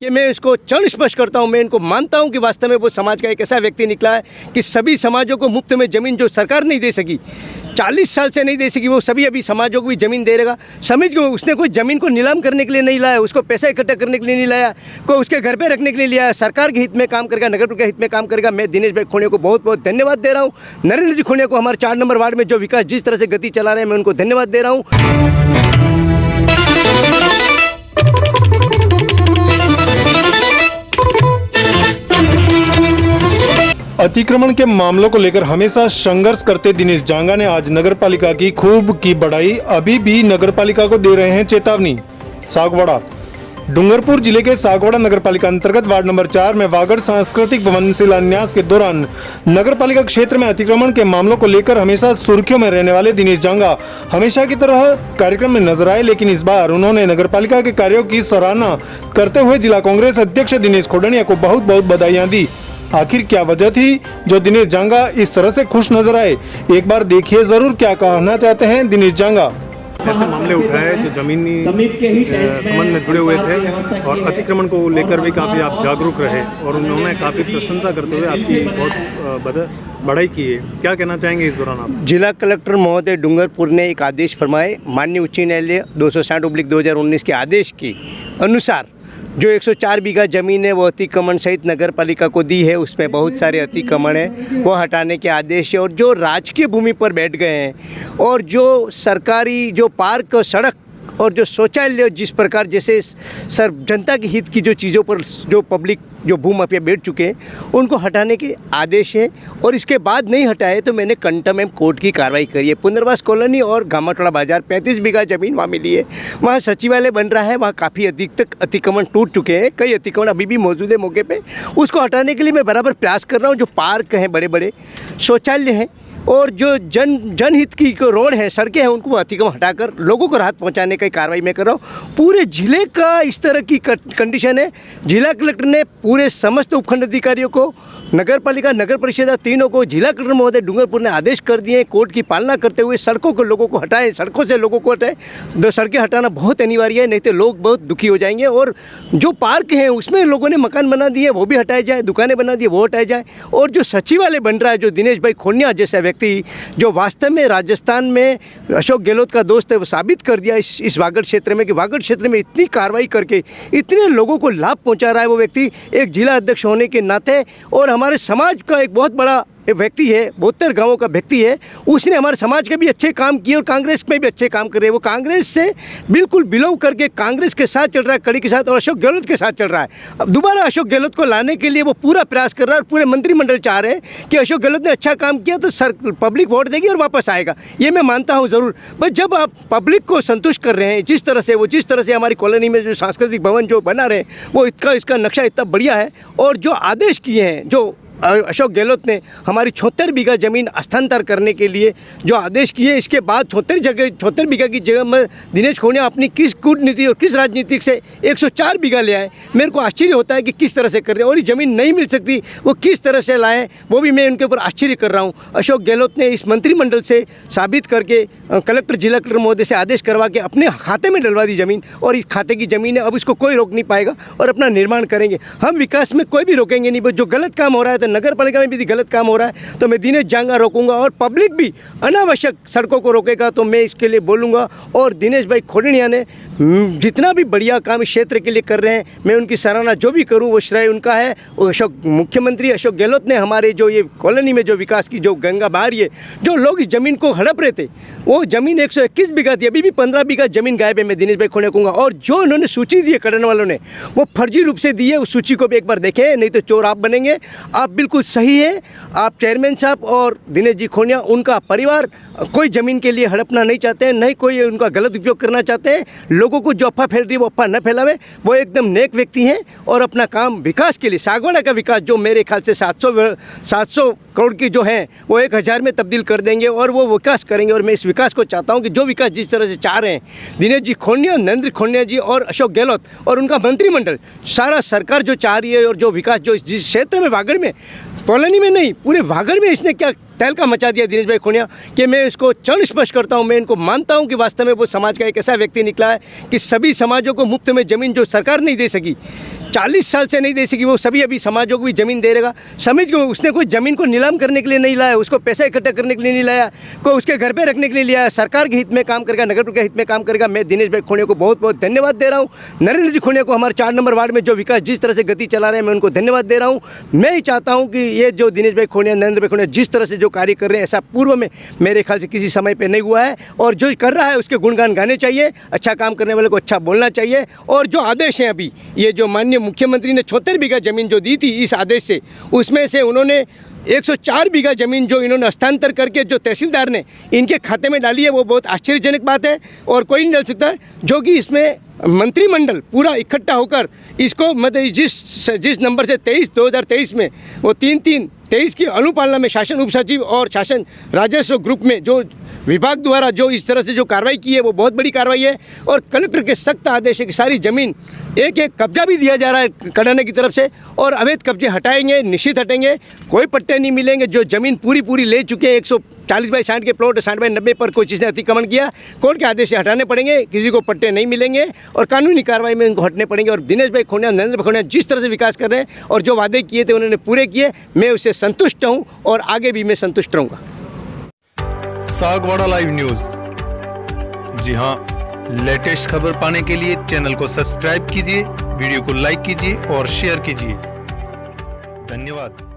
कि मैं इसको चरण स्पर्श करता हूँ। मैं इनको मानता हूँ कि वास्तव में वो समाज का एक ऐसा व्यक्ति निकला है कि सभी समाजों को मुफ्त में ज़मीन जो सरकार नहीं दे सकी, 40 साल से नहीं दे सकी, वो सभी अभी समाजों को भी ज़मीन दे रहेगा। समझ को उसने कोई ज़मीन को नीलाम करने के लिए नहीं लाया, उसको पैसा इकट्ठा करने के लिए नहीं लाया, कोई उसके घर पे रखने के लिए लिया। सरकार के हित में काम करेगा, नगर के हित में काम करेगा। मैं दिनेश भाई खोनिया को बहुत बहुत धन्यवाद दे रहा हूँ। नरेंद्र जी खोनिया को हमारे 4 नंबर वार्ड में जो विकास जिस तरह से गति चला रहे हैं, मैं उनको धन्यवाद दे रहा हूँ। अतिक्रमण के मामलों को लेकर हमेशा संघर्ष करते दिनेश जांगा ने आज नगरपालिका की खूब की बढ़ाई। अभी भी नगरपालिका को दे रहे हैं चेतावनी। सागवाड़ा डूंगरपुर जिले के सागवाड़ा नगरपालिका अंतर्गत वार्ड नंबर 4 में वागड़ सांस्कृतिक भवन शिलान्यास के दौरान नगरपालिका क्षेत्र में अतिक्रमण के मामलों को लेकर हमेशा सुर्खियों में रहने वाले दिनेश जांगा हमेशा की तरह कार्यक्रम में नजर आए, लेकिन इस बार उन्होंने नगरपालिका के कार्यों की सराहना करते हुए जिला कांग्रेस अध्यक्ष दिनेश खोडनिया को बहुत बहुत बधाइयां दी। आखिर क्या वजह थी जो दिनेश जांगा इस तरह से खुश नजर आए? एक बार देखिए जरूर क्या कहना चाहते हैं दिनेश जांगा। ऐसे मामले उठाए जो जमीनी संबंध में जुड़े हुए थे और अतिक्रमण को लेकर भी काफ़ी आप जागरूक रहे और उन्होंने काफ़ी प्रशंसा करते हुए आपकी बहुत बढ़ाई की है। क्या कहना चाहेंगे इस दौरान आप? जिला कलेक्टर महोदय डूंगरपुर ने एक आदेश फरमाए, माननीय उच्च न्यायालय 260/2019 के आदेश के अनुसार जो 104 बीघा ज़मीन है वो अतिक्रमण सहित नगर पालिका को दी है। उसमें बहुत सारे अतिक्रमण है, वो हटाने के आदेश है। और जो राजकीय भूमि पर बैठ गए हैं और जो सरकारी जो पार्क सड़क और जो शौचालय जिस प्रकार जैसे सर जनता के हित की जो चीज़ों पर जो पब्लिक जो भूमाफिया बैठ चुके हैं उनको हटाने के आदेश है। और इसके बाद नहीं हटाए तो मैंने कंटेम्प्ट कोर्ट की कार्रवाई करी है। पुनर्वास कॉलोनी और गामाटोड़ा बाजार 35 बीघा ज़मीन वहाँ मिली है, वहाँ सचिवालय बन रहा है, वहाँ काफ़ी अधिक तक अतिक्रमण टूट चुके हैं, कई अतिक्रमण अभी भी मौजूद है मौके पे। उसको हटाने के लिए मैं बराबर प्रयास कर रहा हूँ। जो पार्क हैं, बड़े बड़े शौचालय हैं और जो जनहित की रोड है, सड़कें हैं, उनको अतिक्रमण हटाकर लोगों को राहत पहुंचाने की कार्रवाई मैं कर रहा हूँ। पूरे ज़िले का इस तरह की कंडीशन है। जिला कलेक्टर ने पूरे समस्त उपखंड अधिकारियों को, नगर पालिका, नगर परिषद तीनों को जिला कलेक्टर महोदय डूंगरपुर ने आदेश कर दिए कोर्ट की पालना करते हुए सड़कों को लोगों को हटाएं, सड़कों से लोगों को हटाएं। दो सड़कें हटाना बहुत अनिवार्य है, नहीं तो लोग बहुत दुखी हो जाएंगे। और जो पार्क हैं उसमें लोगों ने मकान बना दिए, वो भी हटाए जाए, दुकानें बना दी, वो हटाए जाए। और जो सचिवालय बन रहा है, जो दिनेश भाई खोनिया जैसा व्यक्ति जो वास्तव में राजस्थान में अशोक गहलोत का दोस्त है, वो साबित कर दिया इस वागड़ क्षेत्र में कि वागड़ क्षेत्र में इतनी कार्रवाई करके इतने लोगों को लाभ पहुंचा रहा है वो व्यक्ति एक जिला अध्यक्ष होने के नाते। और हमारे समाज का एक बहुत बड़ा व्यक्ति है, 72 गांवों का व्यक्ति है। उसने हमारे समाज के भी अच्छे काम किए और कांग्रेस में भी अच्छे काम कर रहे हैं। वो कांग्रेस से बिल्कुल बिलोंग करके कांग्रेस के साथ चल रहा है, कड़ी के साथ, और अशोक गहलोत के साथ चल रहा है। अब दोबारा अशोक गहलोत को लाने के लिए वो पूरा प्रयास कर रहा है और पूरे मंत्रिमंडल चाह रहे हैं कि अशोक गहलोत ने अच्छा काम किया तो पब्लिक वोट देगी और वापस आएगा। ये मैं मानता हूँ ज़रूर। बट जब आप पब्लिक को संतुष्ट कर रहे हैं जिस तरह से हमारी कॉलोनी में जो सांस्कृतिक भवन जो बना रहे हैं वो इसका नक्शा इतना बढ़िया है। और जो आदेश किए हैं जो अशोक गहलोत ने हमारी 76 बीघा ज़मीन हस्तांतर करने के लिए जो आदेश किए, इसके बाद 76 बीघा की जगह में दिनेश खोनिया अपनी किस कूटनीति और किस राजनीतिक से 104 बीघा ले आए। मेरे को आश्चर्य होता है कि किस तरह से कर रहे हैं और ये ज़मीन नहीं मिल सकती, वो किस तरह से लाएँ, वो भी मैं उनके ऊपर आश्चर्य कर रहा हूँ। अशोक गहलोत ने इस मंत्रिमंडल से साबित करके कलेक्टर, जिला कलेक्टर महोदय से आदेश करवा के अपने खाते में डलवा दी ज़मीन और इस खाते की ज़मीन है, अब इसको कोई रोक नहीं पाएगा और अपना निर्माण करेंगे। हम विकास में कोई भी रोकेंगे नहीं। जो गलत काम हो रहा है, नगर पालिका में भी गलत काम हो रहा है तो मैं दिनेश जांगा रोकूंगा और पब्लिक भी अनावश्यक सड़कों को रोकेगा तो मैं इसके लिए बोलूंगा। और दिनेश भाई खोडनिया ने जितना भी बढ़िया काम इस क्षेत्र के लिए कर रहे हैं, मैं उनकी सराहना जो भी करूं वो श्रेय उनका है। वो मुख्यमंत्री अशोक गहलोत ने हमारे जो ये कॉलोनी में जो विकास की जो गंगा बहा रही है, जो लोग इस ज़मीन को हड़प रहे थे, वो ज़मीन 121 बीघा थी, अभी भी 15 बीघा ज़मीन गायब है। मैं दिनेश भाई खोनिया कहूँगा। और जो उन्होंने सूची दी है करने वालों ने, वो फर्जी रूप से दी है। उस सूची को भी एक बार देखें, नहीं तो चोर आप बनेंगे। आप बिल्कुल सही है, आप चेयरमैन साहब और दिनेश जी खोनिया, उनका परिवार कोई ज़मीन के लिए हड़पना नहीं चाहते हैं, नहीं कोई उनका गलत उपयोग करना चाहते हैं। लोगों को जो अफवाह फैल रही है वो अफवाह न फैलावे। वो एकदम नेक व्यक्ति हैं और अपना काम विकास के लिए, सागवाड़ा का विकास जो मेरे ख्याल से 700 करोड़ की जो है वो 1000 में तब्दील कर देंगे और वो विकास करेंगे। और मैं इस विकास को चाहता हूँ कि जो विकास जिस तरह से चाह रहे हैं दिनेश जी खोनिया, नरेंद्र खोनिया जी और अशोक गहलोत और उनका मंत्रिमंडल, सारा सरकार जो चाह रही है और जो विकास जो जिस क्षेत्र में वागड़ में, कॉलोनी में नहीं पूरे वागड़ में इसने क्या तहलका मचा दिया दिनेश भाई खोनिया कि मैं इसको चरण स्पर्श करता हूँ। मैं इनको मानता हूँ कि वास्तव में वो समाज का एक ऐसा व्यक्ति निकला है कि सभी समाजों को मुफ्त में ज़मीन जो सरकार नहीं दे सकी, 40 साल से नहीं दे सकी, वो सभी अभी समाजों को भी ज़मीन दे रहेगा। समझ गए, उसने कोई ज़मीन को नीलाम करने के लिए नहीं लाया, उसको पैसा इकट्ठा करने के लिए नहीं लाया, कोई उसके घर पे रखने के लिए लिया। सरकार के हित में काम करेगा, नगर के हित में काम करेगा। मैं दिनेश भाई खोनिया को बहुत बहुत धन्यवाद दे रहा हूँ। नरेंद्र जी खोनिया को हमारे 4 नंबर वार्ड में जो विकास जिस तरह से गति चला रहे हैं, मैं उनको धन्यवाद दे रहा हूँ। मैं ही चाहता हूँ कि ये जो दिनेश भाई खोनिया, नरेंद्र भाई खोनिया जिस तरह से जो कार्य कर रहे हैं, ऐसा पूर्व में मेरे ख्याल से किसी समय पर नहीं हुआ है। और जो कर रहा है उसके गुणगान गाने चाहिए, अच्छा काम करने वाले को अच्छा बोलना चाहिए। और जो आदेश हैं अभी, ये जो माननीय मुख्यमंत्री ने 76 बीघा ज़मीन जो दी थी इस आदेश से, उसमें से उन्होंने 104 बीघा ज़मीन जो इन्होंने हस्तांतर करके जो तहसीलदार ने इनके खाते में डाली है, वो बहुत आश्चर्यजनक बात है और कोई नहीं डाल सकता है। जो कि इसमें मंत्रिमंडल पूरा इकट्ठा होकर इसको मतलब जिस नंबर से 2023 में वो 23 की अनुपालना में शासन उप सचिव और शासन राजस्व ग्रुप में जो विभाग द्वारा जो इस तरह से जो कार्रवाई की है, वो बहुत बड़ी कार्रवाई है। और कलेक्टर के सख्त आदेश है कि सारी ज़मीन एक कब्जा भी दिया जा रहा है कडाने की तरफ से, और अवैध कब्जे हटाएंगे, निश्चित हटेंगे। कोई पट्टे नहीं मिलेंगे। जो ज़मीन पूरी ले चुके हैं, 140 बाई 60 के प्लॉट, 60 बाई 90 पर कोई चीज़ ने अतिक्रमण किया, कोर्ट के आदेश से हटाने पड़ेंगे। किसी को पट्टे नहीं मिलेंगे और कानूनी कार्रवाई में उनको हटने पड़ेंगे। और दिनेश भाई खोनिया, नरेंद्र भाई खोनिया जिस तरह से विकास कर रहे हैं और जो वादे किए थे उन्होंने पूरे किए, मैं उससे संतुष्ट हूँ और आगे भी मैं संतुष्ट रहूँगा। सागवाड़ा लाइव न्यूज, जी हाँ, लेटेस्ट खबर पाने के लिए चैनल को सब्सक्राइब कीजिए, वीडियो को लाइक कीजिए और शेयर कीजिए। धन्यवाद।